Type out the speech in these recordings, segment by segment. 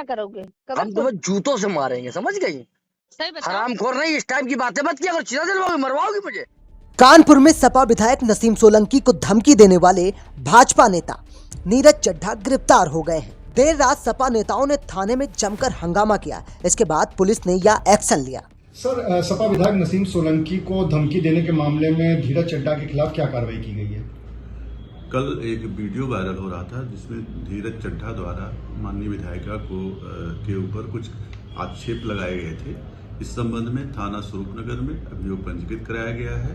करोगे? हम तुम्हें जूतों से मारेंगे, समझ गई? सही बताओ। हरामखोर नहीं, इस टाइम की बातें मत किया करो, चिता जलवाओगी, मरवाओगी मुझे। कानपुर में सपा विधायक नसीम सोलंकी को धमकी देने वाले भाजपा नेता नीरज चड्ढा गिरफ्तार हो गए हैं। देर रात सपा नेताओं ने थाने में जमकर हंगामा किया। इसके बाद पुलिस ने यह एक्शन लिया। सर, सपा विधायक नसीम सोलंकी को धमकी देने के मामले में धीरज चड्ढा के खिलाफ क्या कार्रवाई की गई है? कल एक वीडियो वायरल हो रहा था जिसमें धीरज चड्ढा द्वारा माननीय विधायिका को के ऊपर कुछ आक्षेप लगाए गए थे। इस संबंध में थाना स्वरूपनगर में अभियोग पंजीकृत कराया गया है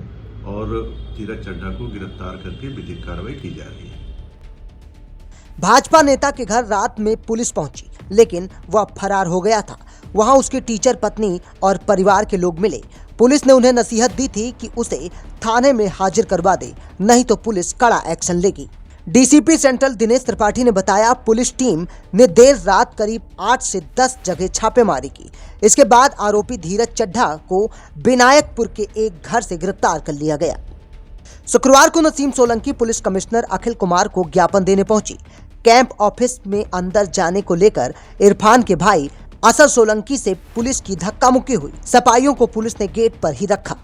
और धीरज चड्ढा को गिरफ्तार करके विधिक कार्रवाई की जा रही है। भाजपा नेता के घर रात में पुलिस पहुंची, लेकिन वह फरार हो गया था। वहां उसकी टीचर पत्नी और परिवार के लोग मिले। पुलिस ने उन्हें नसीहत दी थी कि उसे थाने में हाजिर करवा दे, नहीं तो पुलिस कड़ा एक्शन लेगी। डीसीपी सेंट्रल दिनेश त्रिपाठी ने बताया, पुलिस टीम ने देर रात करीब 8 से 10 जगह छापेमारी की। इसके बाद आरोपी धीरज चड्ढा को विनायकपुर के एक घर से गिरफ्तार कर लिया गया। शुक्रवार को नसीम सोलंकी पुलिस कमिश्नर अखिल कुमार को ज्ञापन देने पहुंची। कैंप ऑफिस में अंदर जाने को लेकर इरफान के भाई असर सोलंकी से पुलिस की धक्का मुक्की हुई। सपाइयों को पुलिस ने गेट पर ही रखा।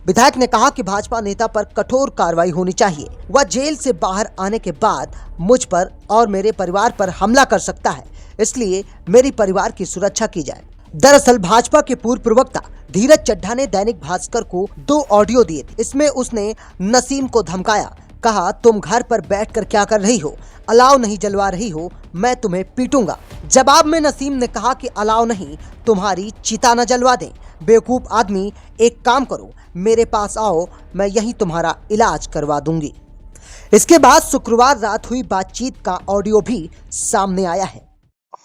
विधायक ने कहा कि भाजपा नेता पर कठोर कार्रवाई होनी चाहिए। वह जेल से बाहर आने के बाद मुझ पर और मेरे परिवार पर हमला कर सकता है, इसलिए मेरी परिवार की सुरक्षा की जाए। दरअसल भाजपा के पूर्व प्रवक्ता धीरज चड्ढा ने दैनिक भास्कर को 2 ऑडियो दिए थे। इसमें उसने नसीम को धमकाया, कहा तुम घर पर बैठकर क्या कर रही हो, अलाव नहीं जलवा रही हो, मैं तुम्हें पीटूंगा। जवाब में नसीम ने कहा कि अलाव नहीं, तुम्हारी चिता न जलवा दें। बेवकूफ आदमी, एक काम करो, मेरे पास आओ, मैं यहीं तुम्हारा इलाज करवा दूंगी। इसके बाद शुक्रवार रात हुई बातचीत का ऑडियो भी सामने आया है।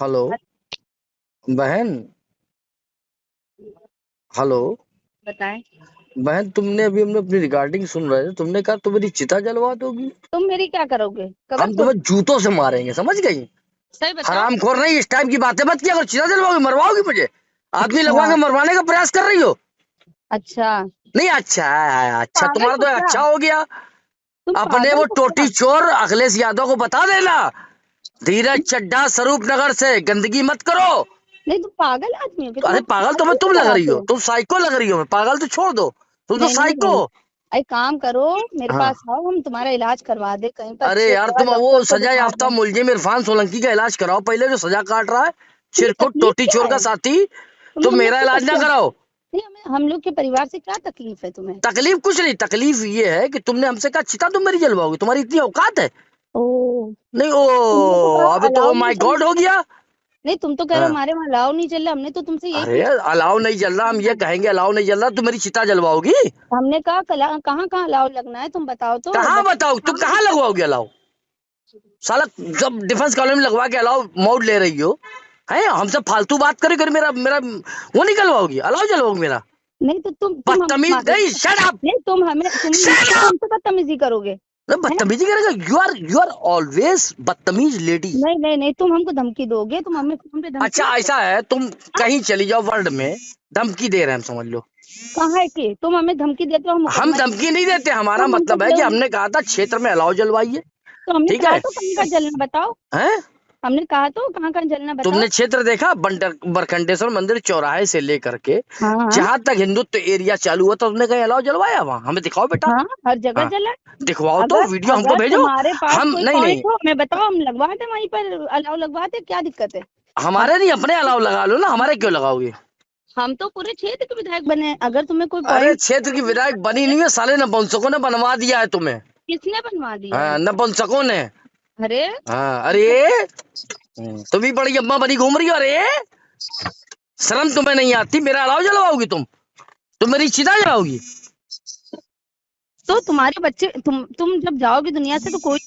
हेलो बहन, हेलो बताएं। बहन, तुमने अभी हमने अपनी रिकॉर्डिंग सुन रहे थे, तुमने कहा तुम मेरी चिता जलवा दोगी। तुम मेरी क्या करोगे? हम तुम्हें जूतों से मारेंगे, समझ गई? सही बताओ। हरामखोर नहीं, इस टाइम की बातें मत किया करो, चिता जलवाओगी, मरवाओगी मुझे। आदमी लगवा के मरवाने का प्रयास कर रही हो। अच्छा नहीं, अच्छा तुम्हारा तो अच्छा हो गया। तुम अपने वो टोटी चोर अखिलेश यादव को बता देना, धीरज चड्ढा स्वरूपनगर से गंदगी मत करो। नहीं, तुम पागल आदमी हो। अरे पागल तो तुम लग रही हो, तुम साइको लग रही हो। पागल तो छोड़ दो, तुम तो साइको। एक काम करो, मेरे पास आओ, हम तुम्हारा इलाज करवा दे कहीं पर। अरे यार, तुम वो सजा याफ्ता मुलजिम इरफान सोलंकी का इलाज कराओ पहले, जो सजा काट रहा है, चिरकुट टोटी चोर का साथी। तुम मेरा इलाज ना कराओ। नहीं, हम लोग के परिवार से क्या तकलीफ है तुम्हें? तकलीफ कुछ नहीं, तकलीफ ये है कि तुमने हमसे कहा चिता तुम मेरी जलवाओगी, तुम्हारी इतनी औकात है? नहीं, अबे तो माय गॉड हो गया। नहीं, तुम तो कह रहे हो हमारे वहाँ अलाव नहीं चल रहा, हमने तो तुमसे यही। अरे अलाव नहीं जल रहा, हम ये कहेंगे अलाव नहीं जल रहा, तुम मेरी चिता जलवाओगी। हमने कहा कहाँ कहाँ अलाव लगना है, तुम बताओ तो। कहाँ बताओ, तुम कहाँ लगवाओगे अलाव? साला जब डिफेंस कॉलोनी में लगवा के अलाव मोड ले रही हो, है हमसे फालतू बात करे कर मेरा वो निकलवाओगी, अलाव जलवाओगी मेरा? नहीं तो तुम बदतमीज नहीं, शट अप। नहीं, तुम हमसे बदतमीजी करोगे। बदतमीजी करेगा? यू आर ऑलवेज बदतमीज लेडी। नहीं, तुम हमको धमकी दोगे, तुम हमें फोन पे धमकी। अच्छा ऐसा है, तुम कहीं चली जाओ वर्ल्ड में, धमकी दे रहे हैं हम, समझ लो। कहाँ है कि तुम हमें धमकी देते हो? हम धमकी नहीं देते, हमारा मतलब है कि हमने कहा था क्षेत्र में अलाव जलवाइए, तो हमने ठीक कहा है? तो कहीं का जलना बताओ। हैं? हमने कहा तो कहाँ जलना बताओ। तुमने क्षेत्र देखा? बरखंडेश्वर मंदिर चौराहे से लेकर के जहाँ तक हिंदुत्व एरिया चालू हुआ था, तुमने कहीं अलाव जलवाया? वहाँ हमें दिखाओ बेटा। हर जगह जला। दिखवाओ तो, वीडियो हमको भेजो। हम नहीं, हमें बताओ, हम लगवा दे, वहीं पर अलाव लगवा दे, क्या दिक्कत है? हमारे नहीं, अपने अलाव लगा लो ना, हमारे क्यों लगाओगे? हम तो पूरे क्षेत्र के विधायक बने, अगर तुम्हें कोई। अरे क्षेत्र की विधायक बनी नहीं है, साले नपुंसकों ने बनवा दिया है तुम्हें। किसने बनवा दिया? नपुंसकों ने। अरे अरे तुम भी बड़ी अम्मा बनी घूम रही हो। अरे शर्म तुम्हें नहीं आती? मेरा अलाव जलवाओगी तुम मेरी चिता जलाओगी? तो तुम्हारे बच्चे, तुम जब जाओगे दुनिया से तो कोई।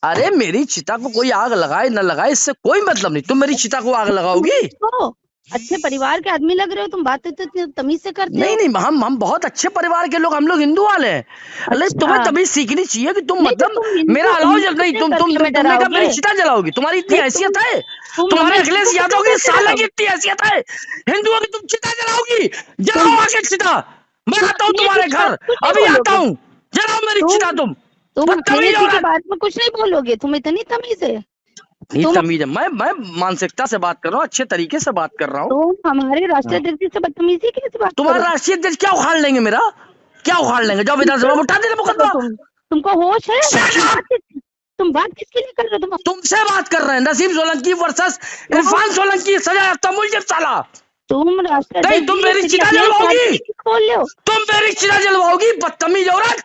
अरे मेरी चिता को कोई आग लगाए न लगाए, इससे कोई मतलब नहीं। तुम मेरी चिता को आग लगाओगी? तो अच्छे परिवार के आदमी लग रहे हो, तुम बातें तो तमीज से करते हो। नहीं, हम बहुत अच्छे परिवार के लोग, हम लोग हिंदू वाले हैं। अरे तुम्हें तमीज सीखनी चाहिए कि तुम मतलब मेरा अलाव जल नहीं, तुमने कहा मेरी चिता जलाओगी? तुम्हारी इतनी हैसियत है? तुम्हारे अखिलेश यादव की साला की इतनी हैसियत है हिंदुओं की, तुम चिता जलाओगी? जलाओ आके चिता, मैं आता हूँ तुम्हारे घर, अभी आता हूँ, जलाओ मेरी चिता। तुम के बारे में कुछ नहीं बोलोगे? तुम इतनी तमीज है? अपनी तमीज है। मैं मानसिकता से बात कर रहा हूँ, अच्छे तरीके से बात कर रहा हूँ। तो हमारे राष्ट्रीय अध्यक्ष से बदतमीजी कैसे बात तुम्हारा करो? राष्ट्रीय अध्यक्ष क्या उखाड़ लेंगे? मेरा क्या उखाड़ लेंगे? जाओ विधानसभा में उठा देना मुकदमा। तुमको होश है? तुम बात किसके लिए कर रहे हो? तुमसे बात कर रहे हैं। नसीम सोलंकी वर्सेस इरफान सोलंकी, सजा याफ्ता मुलजिम साला। तुम राष्ट्रीय नहीं, तुम मेरी चिता जलवाओगी, बोल रहे हो? तुम मेरी चिता जलवाओगी, बदतमीज औरत।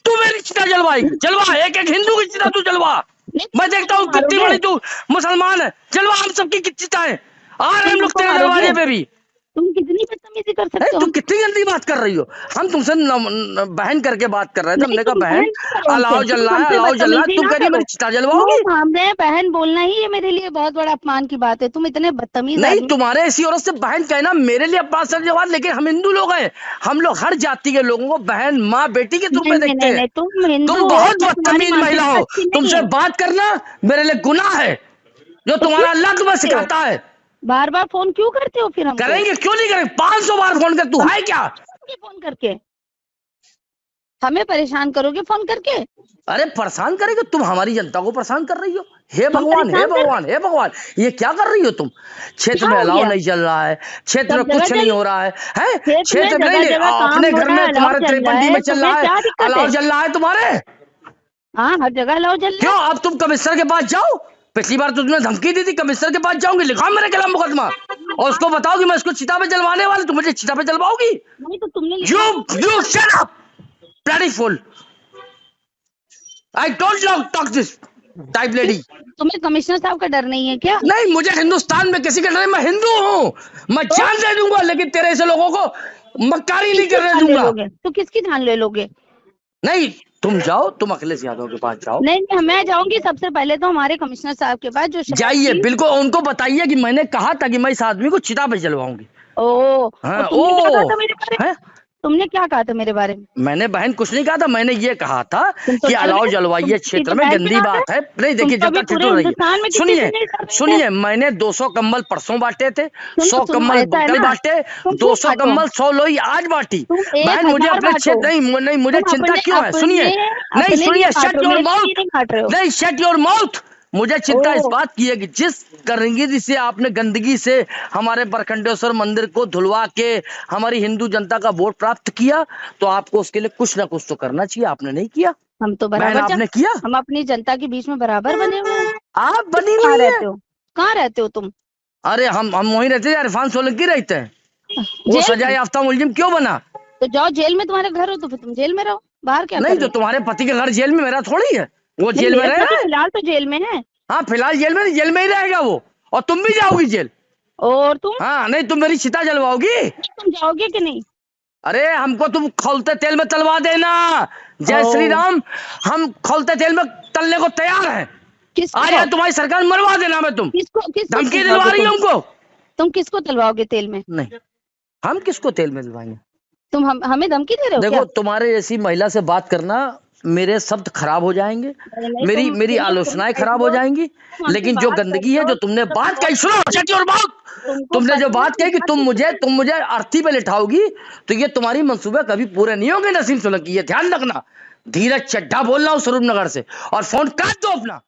तू मेरी चिता जलवाएगी, जलवा। एक एक हिंदू की चिता तू जलवा। मैं देखता हूँ कितनी बड़ी तू मुसलमान है। जलवा हम सबकी चिता है। आ रहे हम लोग तेरे दरवाजे पे भी। तुम कितनी बदतमीजी कर सकते हो? तुम कितनी गंदी बात कर रही हो। हम तुमसे बहन करके बात कर रहे थे। हमने कहा बहन अलाउ जल रहा है, अलाउ जल रहा है। तुम कह रही मेरी चिता जलवाओगी। हमने बहन बोलना ही ये मेरे लिए बहुत बड़ा अपमान की बात है। तुम इतने बदतमीज नहीं, तुम्हारे ऐसी औरत से बहन कहना मेरे लिए अपमान से जवाब। लेकिन हम हिंदू लोग हैं, हम लोग हर जाति के लोगों को बहन, माँ, बेटी के रूप में देखते हैं। तुम बहुत बदतमीज महिला हो। तुमसे बात करना मेरे लिए गुनाह है, जो तुम्हारा अल्लाह तुम्हें सिखाता है। बार बार फोन क्यों करते हो? फिर हम करेंगे, क्यों नहीं करेंगे? 500 बार फोन कर। तू है क्या? फोन करके हमें परेशान करोगे फोन करके? अरे परेशान करेंगे? तुम हमारी जनता को परेशान कर रही हो। हे भगवान, हे भगवान, हे भगवान, ये क्या कर रही हो तुम? क्षेत्र में अलाव नहीं चल रहा है, क्षेत्र में कुछ नहीं हो रहा है। क्षेत्र में नहीं, अपने घर में तुम्हारे त्रिपंडी में चल रहा है, अलाव चल रहा है तुम्हारे। हाँ, हर जगह अलाव चल रहा है। क्यों? अब तुम कमिश्नर के पास जाओ। पिछली बार तो तुमने धमकी दी थी, कमिश्नर के पास जाऊंगी, लिखाओ मेरे खिलाफ मुकदमा और उसको बताओ कि मैं इसको चिता पे जलवाने वाला। तुम मुझे चिता पे जलवाओगी? नहीं तो तुमने You shut up, bloody fool. I don't talk this type lady. तुम्हें कमिश्नर साहब का डर नहीं है क्या? नहीं, मुझे हिंदुस्तान में किसी का डर नहीं। मैं हिंदू हूँ, मैं जान दे दूंगा, लेकिन तेरे ऐसे लोगों को मक्कारी नहीं करने दूंगा। तो किसकी जान ले लोगे? नहीं, तुम जाओ, तुम अखिलेश यादव के पास जाओ। नहीं, मैं जाऊंगी सबसे पहले तो हमारे कमिश्नर साहब के पास। जो जाइए, बिल्कुल उनको बताइए कि मैंने कहा था कि मैं इस आदमी को चिता पे जलवाऊंगी। हाँ, तुमने क्या कहा था मेरे बारे में? मैंने बहन कुछ नहीं कहा था। मैंने ये कहा था कि अलाव जलवाइए, क्षेत्र में गंदी बात है। नहीं, देखिए जनता ठिठुर रही है। सुनिए, मैंने 200 कंबल परसों बांटे थे, 100 कंबल कल बांटे, 200 कंबल 100 लोई आज बांटी। बहन मुझे अपने क्षेत्र नहीं, मुझे चिंता क्यों है? सुनिए, नहीं सुनिए, शट योर माउथ, नहीं शट योर माउथ। मुझे चिंता इस बात की है कि जिस गंदगी से आपने गंदगी से हमारे बरखंडेश्वर मंदिर को धुलवा के हमारी हिंदू जनता का वोट प्राप्त किया, तो आपको उसके लिए कुछ ना कुछ तो करना चाहिए। आपने नहीं किया। हम तो बराबर आपने किया। हम अपनी जनता के बीच में बराबर बने हुए हैं। आप बनी हुई है। कहाँ रहते हो तुम? अरे हम वहीं रहते हैं। इरफान सोलंकी रहते हैं। वो सजा याफ्ता मुलजिम क्यों बना? तो जाओ, जेल में तुम्हारे घर हो तो फिर तुम जेल में रहो। बाहर क्या नहीं, तो तुम्हारे पति के घर जेल में, मेरा थोड़ी है। वो जेल में रहे, फिलहाल तो जेल में है। हाँ, फिलहाल जेल में ही रहेगा वो। और तुम भी जाओगी जेल। और तुम? हाँ, नहीं, तुम मेरी चिता जलवाओगी। तुम जाओगे कि नहीं? अरे हमको तुम खौलते तेल में तलवा देना। जय श्री राम। हम खौलते तेल में तलने को तैयार हैं। आ जाए तुम्हारी सरकार, मरवा देना। मैं तुम धमकी दिलवा रही हो हमको। तुम किसको तलवाओगे तेल में? नहीं, हम किसको तेल में दिलवाएंगे? तुम हमें धमकी दे रहे हो? देखो, तुम्हारे जैसी महिला से बात करना, मेरे शब्द खराब हो जाएंगे, मेरी आलोचनाएं खराब हो जाएंगी। लेकिन जो गंदगी है, जो तुमने बात कही, सुनो, शट योर माउथ। तुमने जो बात कही कि तुम मुझे अर्थी पे लिटाओगी, तो ये तुम्हारी मंसूबे कभी पूरे नहीं होंगे नसीम सोलंकी। ये ध्यान रखना। धीरज चड्ढा बोल रहा हूँ स्वरूप नगर से, और फोन काट दो अपना।